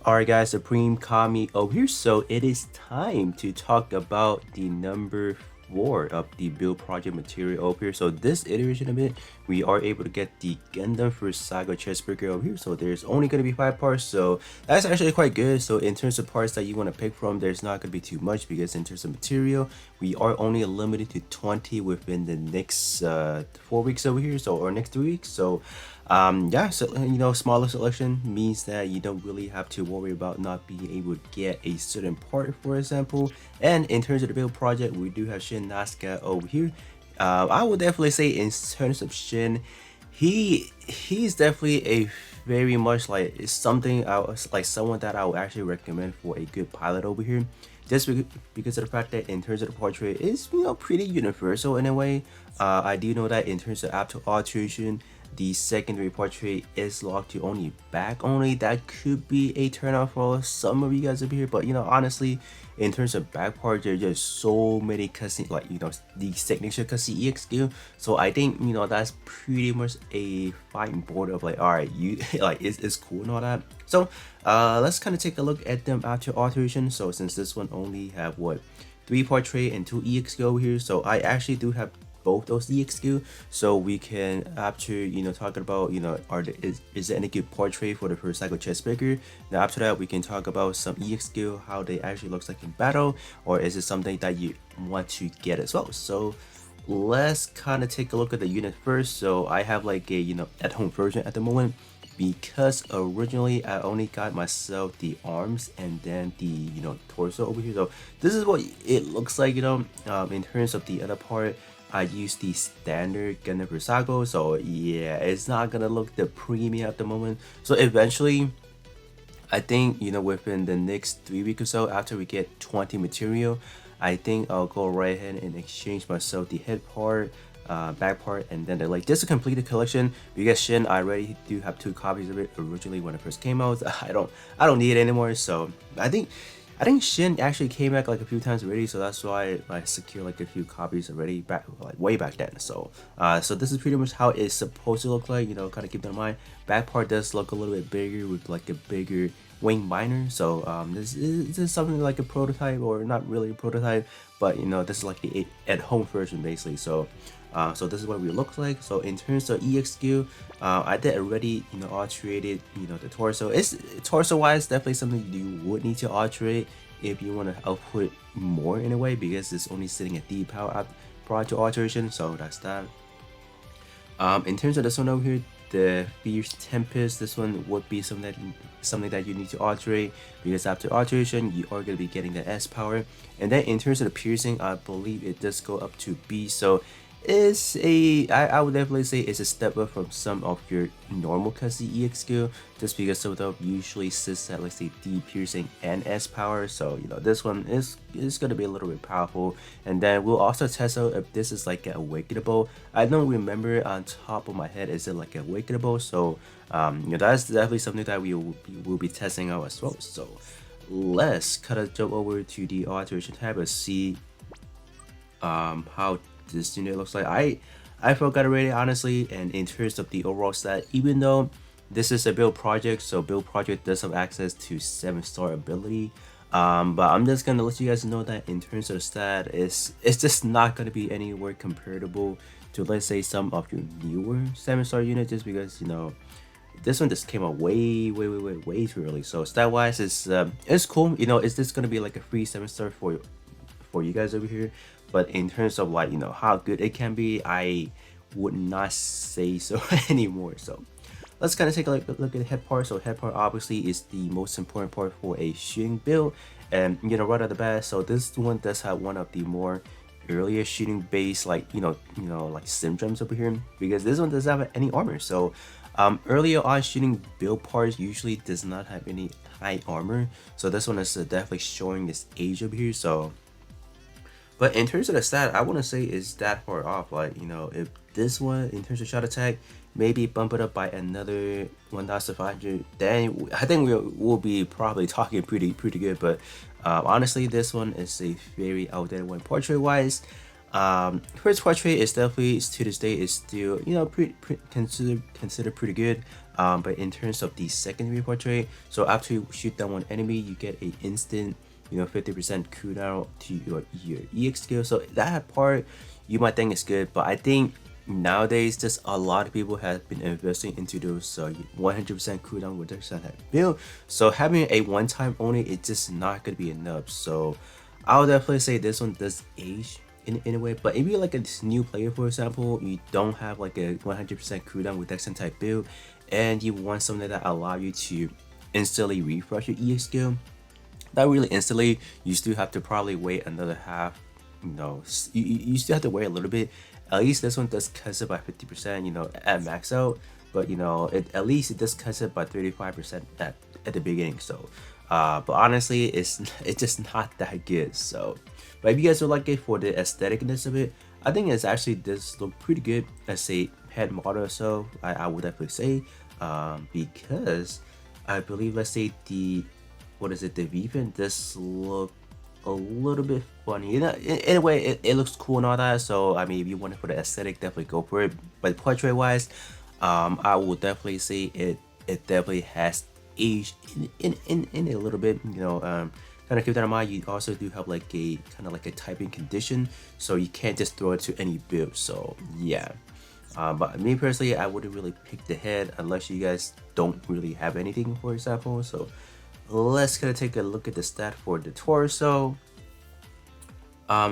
Alright guys, Supreme Kami over here. So it is time to talk about the number 4 of the build project material over here. So this iteration of it, we are able to get the Gundam Virsago chestbreaker over here. So there's only going to be 5 parts, so that's actually quite good. So in terms of parts that you want to pick from, there's not going to be too much, because in terms of material, we are only limited to 20 within the next 4 weeks over here, so or next 3 weeks. So yeah, so smaller selection means that you don't really have to worry about not being able to get a certain part, for example. And in terms of the build project, we do have Shinn Asuka over here. I would definitely say in terms of Shinn, he's definitely a very much like something I was like someone that I would actually recommend for a good pilot over here, just because of the fact that in terms of the portrait is pretty universal in a way. I do know that in terms of after alteration, the secondary portrait is locked to only back only. That could be a turnoff for some of you guys over here, but honestly, in terms of back part, there's just so many cutscene, like the signature cutscene EXQ. So I think that's pretty much a fine board of like, all right, you like it's cool and all that. So let's kind of take a look at them after alteration. So since this one only have what 3 portrait and 2 EXQ over here, so I actually do have both those EXQ, so we can after talking about is there any good portrait for the Virsago chestbreaker. Now after that, we can talk about some EXQ, how they actually looks like in battle, or is it something that you want to get as well. So let's kind of take a look at the unit first. So I have like a at home version at the moment, because originally I only got myself the arms and then the torso over here. So this is what it looks like. In terms of the other part, I use the standard Gundam Virsago, so yeah, it's not gonna look the premium at the moment. So eventually, I think within the next 3 weeks or so, after we get 20 material, I think I'll go right ahead and exchange myself the head part, back part, and then like just to complete the collection. Because Shinn, I already do have 2 copies of it originally when it first came out. I don't need it anymore. So I think Shinn actually came back like a few times already, so that's why I secured like a few copies already back like way back then. So so this is pretty much how it's supposed to look like. Kind of keep that in mind. Back part does look a little bit bigger with like a bigger wing minor. So this is something like a prototype, or not really a prototype, but this is like the at home version basically. So so this is what we look like. So in terms of EXQ, I did already alterated the torso. It's torso wise definitely something you would need to alterate if you want to output more in a way, because it's only sitting at D power prior to alteration. So that's that. In terms of this one over here, the Fierce Tempest, this one would be something that you need to alterate, because after alteration you are going to be getting the S power. And then in terms of the piercing, I believe it does go up to B. So I would definitely say it's a step up from some of your normal cutscene EXQ, just because some of them usually sits at, let's say, D piercing and S power. So this one is going to be a little bit powerful. And then we'll also test out if this is like a awakenable. I don't remember on top of my head, is it like a awakenable? So that's definitely something that we will be testing out as well. So let's kind of jump over to the alteration tab and see how this unit looks like. I forgot already, honestly. And in terms of the overall stat, even though this is a build project, so build project does have access to 7-star ability, but I'm just gonna let you guys know that in terms of the stat, it's just not gonna be anywhere comparable to, let's say, some of your newer 7-star units, just because this one just came out way too early. So stat wise, it's cool. Is this gonna be like a free 7-star for you guys over here? But in terms of like how good it can be, I would not say so anymore. So let's kind of take a look at the head part. So head part obviously is the most important part for a shooting build, and right out the bat. So this one does have one of the more earlier shooting base, like like syndromes over here, because this one doesn't have any armor. So earlier on shooting build parts usually does not have any high armor, so this one is definitely showing this age over here. So but in terms of the stat, I want to say is that far off. Like, if this one, in terms of shot attack, maybe bump it up by another 1,500, then I think we'll be probably talking pretty good. But honestly, this one is a very outdated one. Portrait wise, first portrait is definitely, to this day, is still considered pretty good. But in terms of the secondary portrait, so after you shoot down one enemy, you get a instant 50% cooldown to your EX skill. So that part you might think is good, but I think nowadays just a lot of people have been investing into those 100% cooldown reduction type build. So having a one time only, it's just not gonna be enough. So I'll definitely say this one does age in a way. But if you're like a new player, for example, you don't have like a 100% cooldown reduction type build, and you want something that allow you to instantly refresh your EX skill, that really instantly, you still have to probably wait another half. You still have to wait a little bit. At least this one does cut it by 50%, at max out. But at least it does cut it by 35% at the beginning. So but honestly, it's just not that good. So but if you guys would like it for the aestheticness of it, I think it's actually this look pretty good as a head model or so. I would definitely say because I believe, let's say the VFin does look a little bit funny. In a way, it looks cool and all that. So I mean, if you want it for the aesthetic, definitely go for it. But portrait wise, I will definitely say it definitely has aged in a little bit. Kind of keep that in mind. You also do have like a kind of like a typing condition, so you can't just throw it to any build. So yeah. But me personally, I wouldn't really pick the head unless you guys don't really have anything, for example. So let's kind of take a look at the stat for the torso.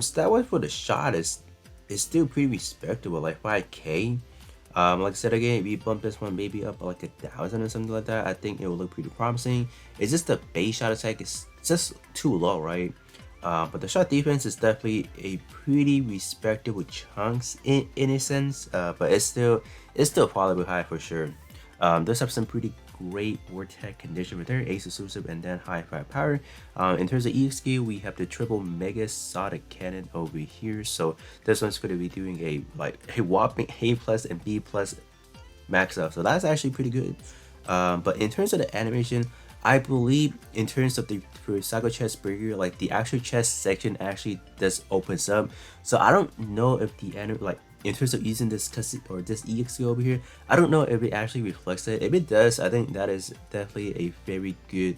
Stat wise for the shot is still pretty respectable, like 5k. Like I said again, if you bump this one maybe up like 1,000 or something like that, I think it will look pretty promising. It's just the base shot attack is just too low, right? But the shot defense is definitely a pretty respectable chunks in a sense. But it's still probably high for sure. Does have some pretty great vortex condition with their ace exclusive and then high firepower. In terms of EX skill, we have the triple mega sonic cannon over here. So this one's going to be doing a whopping A plus and B plus max up. So that's actually pretty good. But in terms of the animation, I believe in terms of the Virsago chest burger, like the actual chest section actually does opens up. So I don't know if the in terms of using this or this EX skill over here, I don't know if it actually reflects it. If it does, I think that is definitely a very good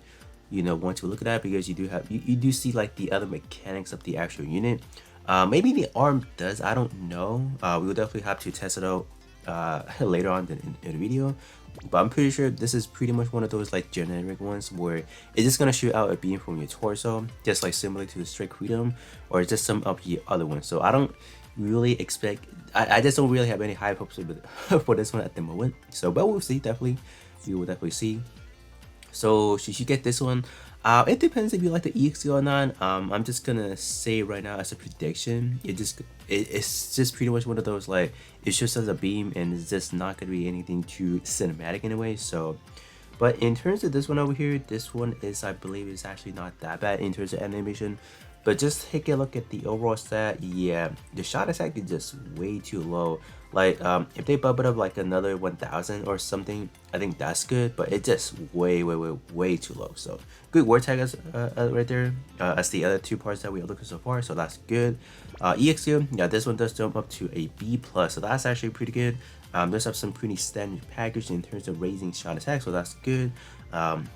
one to look at, because you do see like the other mechanics of the actual unit. Maybe the arm does, I don't know. We will definitely have to test it out later on in the video. But I'm pretty sure this is pretty much one of those like generic ones where it's just gonna shoot out a beam from your torso, just like similar to the Straight Freedom or just some of the other ones. So I don't really expect, I just don't really have any high hopes for this one at the moment. So but we'll see, we will definitely see. So should you get this one? It depends if you like the EX or not. I'm just gonna say right now as a prediction, it's just pretty much one of those like it's just as a beam and it's just not gonna be anything too cinematic in a way. So but in terms of this one over here, this one is, I believe, is actually not that bad in terms of animation. But just take a look at the overall stat. Yeah, the shot attack is just way too low. Like if they bump it up like another 1,000 or something, I think that's good. But it's just way too low. So good word tag right there. As the other two parts that we are looking so far. So that's good. EXQ, yeah, this one does jump up to a B plus. So that's actually pretty good. Does have some pretty standard package in terms of raising shot attack. So that's good.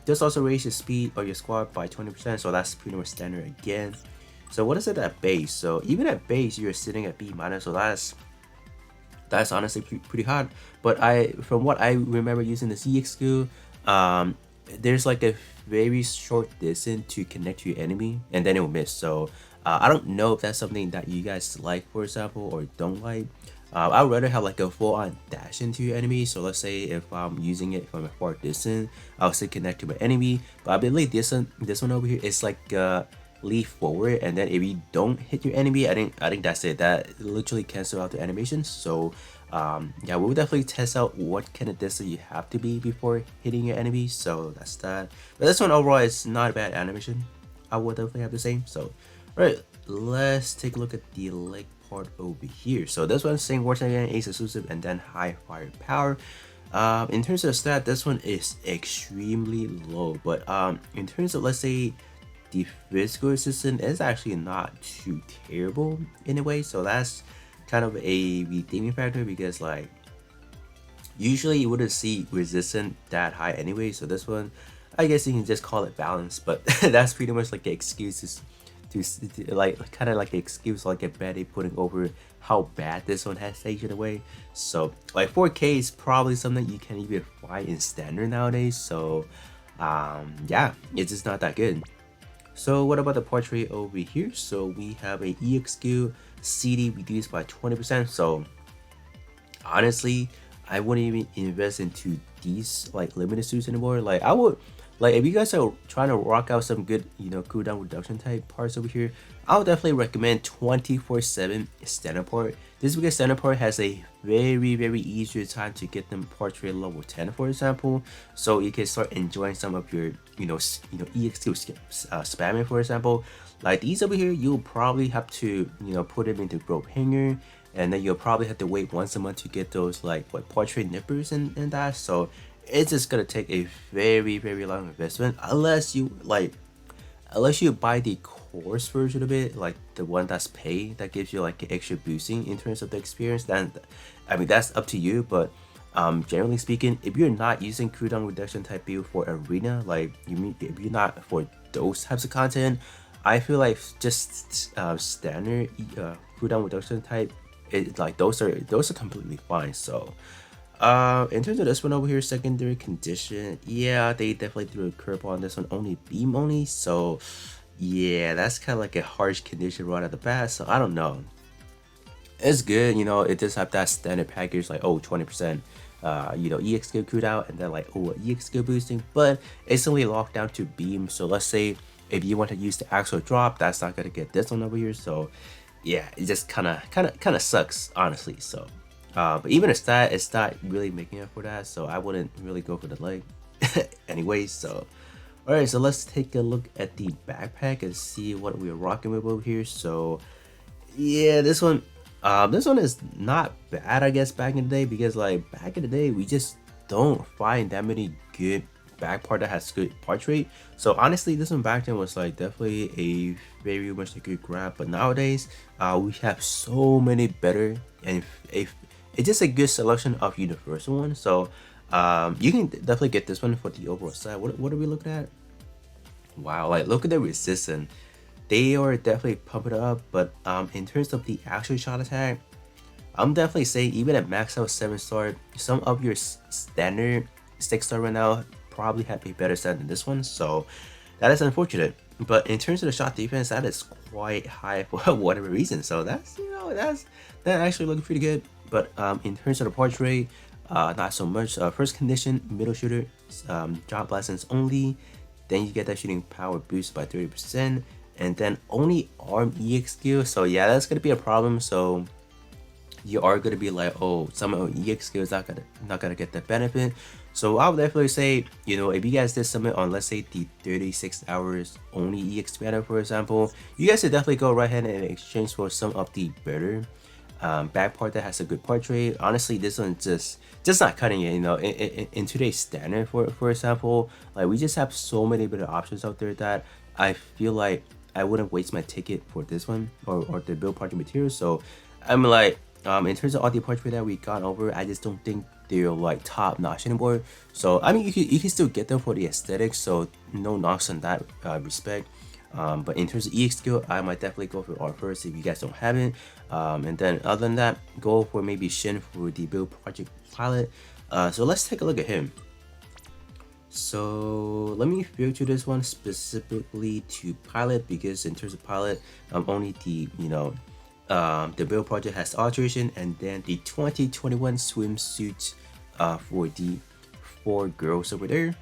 Does also raise your speed or your squad by 20%. So that's pretty much standard again. So what is it at base? So even at base, you're sitting at B minus. So that's honestly pretty hard. But from what I remember using the CX skill, there's like a very short distance to connect to your enemy, and then it will miss. So I don't know if that's something that you guys like, for example, or don't like. I would rather have like a full-on dash into your enemy. So let's say if I'm using it from a far distance, I'll still connect to my enemy. But I believe this one over here is like leap forward, and then if you don't hit your enemy, I think that's it. That literally cancel out the animations. So yeah, we'll definitely test out what kind of distance you have to be before hitting your enemy. So that's that. But this one overall is not a bad animation, I would definitely have to say. So right, let's take a look at the leg part over here. So this one's saying Wartime again, ace exclusive, and then high firepower. In terms of the stat, this one is extremely low, but in terms of, let's say, the physical assistant, is actually not too terrible in a way. So that's kind of a redeeming factor, because like Usually you wouldn't see resistance that high anyway, so this one, I guess you can just call it balance, but that's pretty much like the excuses to like kind of like the excuse like a Betty putting over how bad this one has taken away. So like 4K is probably something you can even find in standard nowadays. So yeah, it's just not that good. So what about the portrait over here? So we have a EXQ CD reduced by 20%. So honestly, I wouldn't even invest into these like limited suits anymore. Like I would, like if you guys are trying to rock out some good, cooldown reduction type parts over here, I would definitely recommend 24/7 standard part. This is because standard part has a very easier time to get them portrait level 10, for example. So you can start enjoying some of your, EX2 spamming, for example. Like these over here, you'll probably have to, put them into rope hanger, and then you'll probably have to wait once a month to get those like what portrait nippers and that. So it's just gonna take a very long investment unless you buy the course version of it, like the one that's paid, that gives you like extra boosting in terms of the experience. Then I mean that's up to you, but generally speaking, if you're not using cooldown reduction type build for arena, like if you're not for those types of content, I feel like just standard cooldown reduction type, like those are completely fine. So in terms of this one over here, secondary condition, yeah, they definitely threw a curve on this one, only beam only. So yeah, that's kind of like a harsh condition right at the bat. So I don't know, it's good, it does have that standard package like 20%, EX skill cooldown, and then like EX skill boosting, but it's only locked down to beam. So let's say if you want to use the actual drop, that's not gonna get this one over here. So yeah, it just kind of sucks, honestly. So but even a stat, it's not really making up for that, so I wouldn't really go for the leg anyways. So alright, so let's take a look at the backpack and see what we're rocking with over here. So yeah, this one is not bad, I guess, back in the day, because like back in the day we just don't find that many good back part that has good portrait. So honestly, this one back then was like definitely a very much a good grab, but nowadays we have so many better, and it's just a good selection of universal ones. So you can definitely get this one for the overall side. What are we looking at? Wow, like look at the resistance, they are definitely pumping it up. But in terms of the actual shot attack, I'm definitely saying even at max out 7-star, some of your standard 6-star right now probably have a better set than this one. So that is unfortunate. But in terms of the shot defense, that is quite high for whatever reason. So that's that actually looking pretty good. But in terms of the portrait, not so much. First condition, middle shooter, drop blastings only. Then you get that shooting power boost by 30%, and then only arm EX skill. So yeah, that's gonna be a problem. So you are gonna be like, oh, some of EX skill is not gonna get that benefit. So I would definitely say, if you guys did submit on, let's say, the 36 hours only EX banner, for example, you guys should definitely go right ahead and exchange for some of the better back part that has a good portrait. Honestly, this one just not cutting it. In today's standard, for example, like we just have so many better options out there that I feel like I wouldn't waste my ticket for this one or the build project materials. So I'm like, in terms of all the portrait that we got over, I just don't think they're like top notch anymore. So I mean, you can still get them for the aesthetics, so no knocks on that respect. But in terms of EX skill, I might definitely go for R first if you guys don't have it. And then other than that, go for maybe Shinn for the build project pilot. So let's take a look at him. So let me filter this one specifically to pilot, because in terms of pilot, only the the build project has alteration, and then the 2021 swimsuit for the 4 girls over there.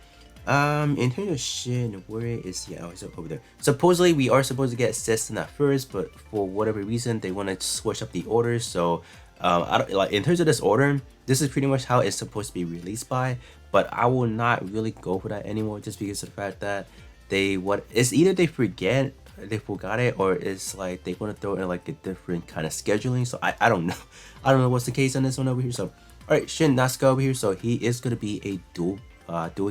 In terms of Shinn, where is he? Oh, he's over there. Supposedly we are supposed to get Cestin at first, but for whatever reason they want to switch up the order. So I don't, like, in terms of this order, this is pretty much how it's supposed to be released by, but I will not really go for that anymore, just because of the fact that it's either they forgot it, or it's like they want to throw in like a different kind of scheduling. So I don't know. I don't know what's the case on this one over here. So all right, Shinn Asuka over here. So he is going to be a dual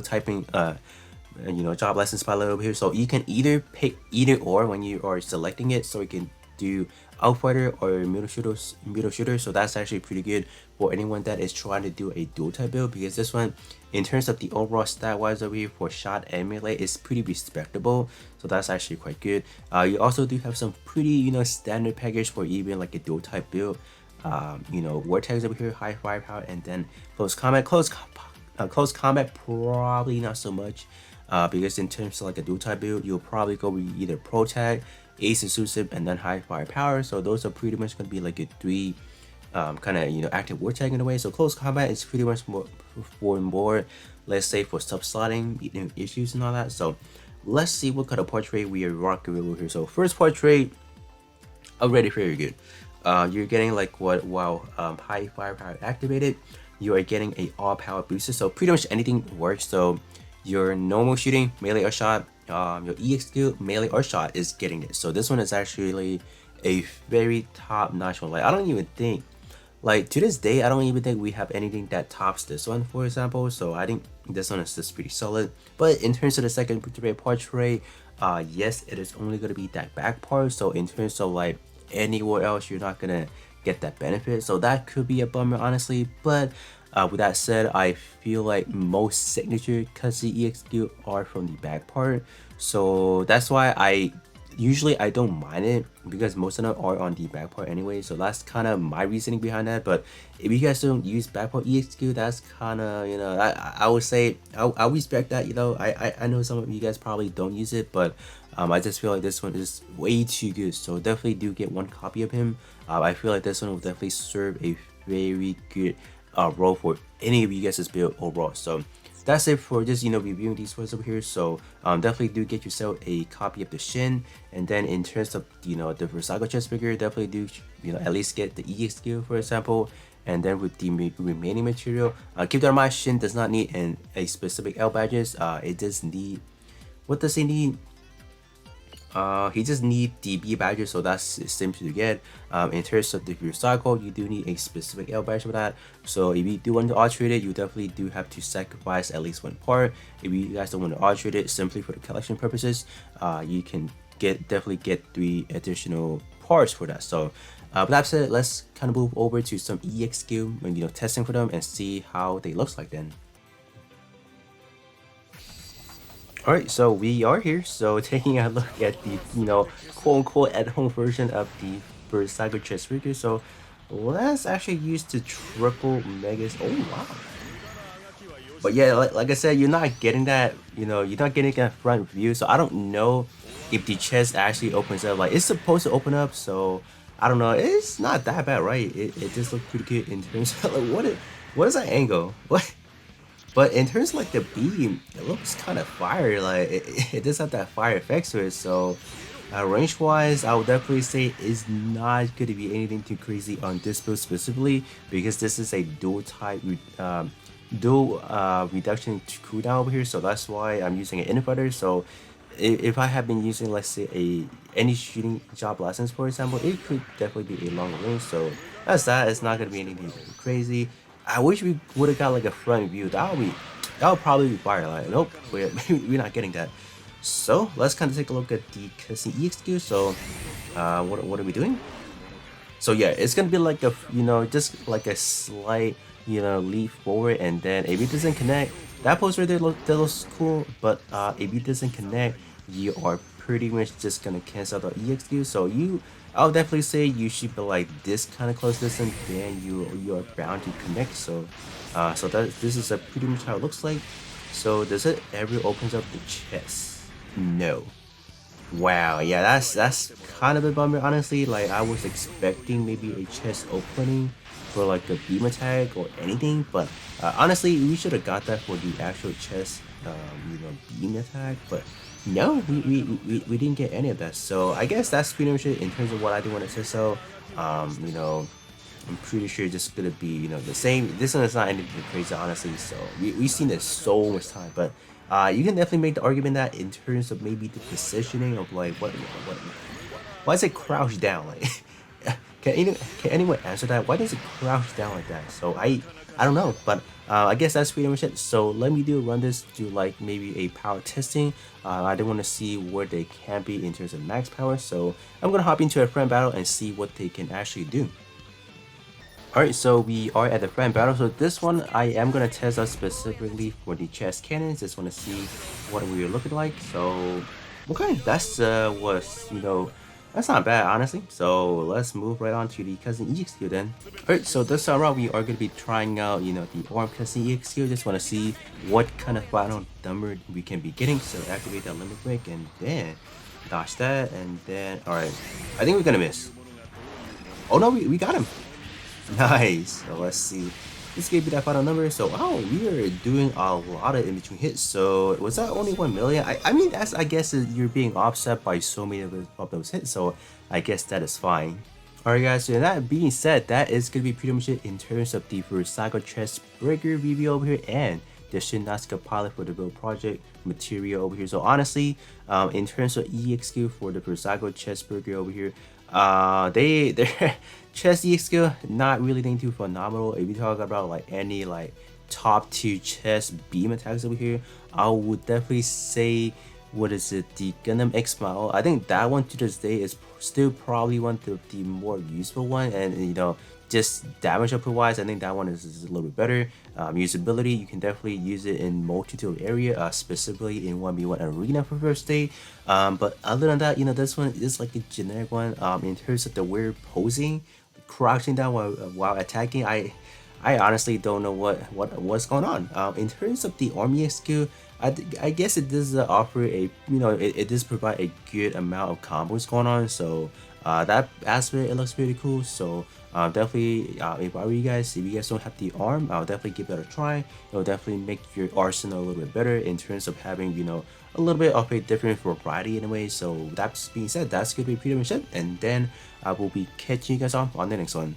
typing job license pilot over here. So you can either pick either or when you are selecting it. So you can do Outfighter or middle shooter. So that's actually pretty good for anyone that is trying to do a dual type build, because this one, in terms of the overall stat wise over here for shot and melee, is pretty respectable. So that's actually quite good. You also do have some pretty, standard package for even like a dual type build. Vortex over here, high firepower, and then close combat. Close combat probably not so much, because in terms of like a dual type build, you'll probably go with either pro tag, ace exclusive, and then high firepower. So those are pretty much gonna be like a three kind of active war tag in a way. So close combat is pretty much more for more, let's say, for sub slotting issues and all that. So let's see what kind of portrait we are rocking over here. So first portrait, already very good. You're getting like high firepower activated, you are getting a all power booster, so pretty much anything works. So your normal shooting, melee or shot, your EX skill, melee or shot, is getting it. So this one is actually a very top notch one. Like, I don't even think, like, to this day, I don't even think we have anything that tops this one, for example. So I think this one is just pretty solid. But in terms of the second portrait, yes, it is only going to be that back part. So in terms of like anywhere else, you're not gonna get that benefit. So that could be a bummer, honestly. But with that said, I feel like most signature cutscene EXQ are from the back part. So that's why I don't mind it, because most of them are on the back part anyway. So that's kind of my reasoning behind that. But if you guys don't use back part EXQ, that's kind of, I would say I respect that. I know some of you guys probably don't use it, but I just feel like this one is way too good. So definitely do get one copy of him. I feel like this one will definitely serve a very good role for any of you guys' build overall. So that's it for just reviewing these ones over here. So definitely do get yourself a copy of the Shinn, and then in terms of the Virsago chest figure, definitely do at least get the EX skill, for example. And then with the remaining material, keep that in mind, Shinn does not need a specific L badges. It does need, what does he need? He just need the B badges, so that's simple to get. In terms of the Virsago, you do need a specific L badge for that. So if you do want to alternate it, you definitely do have to sacrifice at least one part. If you guys don't want to alternate it simply for the collection purposes, you can definitely get 3 additional parts for that. So with that said, let's kind of move over to some EX skill and testing for them and see how they looks like then. Alright, so we are here, so taking a look at the, quote-unquote at-home version of the Virsago chest figure. So let's actually use the triple megas. Oh wow. But yeah, like I said, you're not getting that, you're not getting that front view. So I don't know if the chest actually opens up. Like, it's supposed to open up, so I don't know. It's not that bad, right? It just looks pretty good in terms of like, what is that angle? What? But in terms of like the beam, it looks kind of fire. Like it does have that fire effect to it. So range wise, I would definitely say is not going to be anything too crazy on this build specifically, because this is a dual type reduction to cooldown over here. So that's why I'm using an infighter. So if I have been using, let's say, any shooting job lessons, for example, it could definitely be a longer range. So that's that. It's not going to be anything crazy. I wish we would have got like a front view. That would probably be fire. Like, nope, we're not getting that. So let's kind of take a look at the cutscene EXQ. So what are we doing? So yeah, it's gonna be like a just like a slight leap forward, and then if it doesn't connect, that pose right there that looks cool. But if it doesn't connect, you are pretty much just gonna cancel the EXQ. So I'll definitely say you should be like this kind of close distance, then you are bound to connect. So this is pretty much how it looks like. So does it ever opens up the chest? No. Wow, yeah, that's kind of a bummer, honestly. Like, I was expecting maybe a chest opening for like a beam attack or anything, but honestly, we should have got that for the actual chest beam attack. But no, we didn't get any of that. So I guess that's pretty much it in terms of what I do want to say. So I'm pretty sure it's just gonna be the same. This one is not anything crazy, honestly. So we've seen this so much time, but you can definitely make the argument that in terms of maybe the positioning of like why is it crouched down? Like can anyone answer that? Why does it crouch down like that? So I don't know, but I guess that's pretty much it. So let me run this, do like maybe a power testing. I do want to see where they can be in terms of max power. So I'm gonna hop into a friend battle and see what they can actually do. Alright, so we are at the friend battle. So this one I am gonna test out specifically for the chest cannons. Just want to see what we're looking like. So okay, that's was that's not bad honestly. So let's move right on to the cousin EXQ then. Alright, so this time around we are gonna be trying out the arm cousin EXQ. Just want to see what kind of final number we can be getting. So activate that limit break and then dodge that and then alright. I think we're gonna miss. Oh no, we got him. Nice. So let's see. This gave me that final number. So wow, we are doing a lot of in between hits. So was that only 1 million? I mean that's I guess you're being offset by so many of those hits. So I guess that is fine. Alright guys, so that being said, that is gonna be pretty much it in terms of the Virsago chest breaker review over here and the Shinn Asuka pilot for the build project material over here. So honestly, in terms of EXQ for the Virsago chest breaker over here, their chest EXQ not really anything too phenomenal. If you talk about like any like top 2 chest beam attacks over here, I would definitely say what is it, the Gundam X model. I think that one to this day is still probably one of the more useful one, and just damage output wise I think that one is a little bit better. Usability, you can definitely use it in multi-tool area, specifically in 1v1 arena for first aid, but other than that this one is like a generic one. In terms of the weird posing, crouching down while attacking, I honestly don't know what's going on. In terms of the army skill, I guess it does offer a it does provide a good amount of combos going on. So that aspect, it looks pretty cool. So definitely, if I were you guys, if you guys don't have the arm, I'll definitely give that a try. It'll definitely make your arsenal a little bit better in terms of having a little bit of a different variety anyway. So that being said, that's gonna be pretty much it, and then I will be catching you guys on the next one.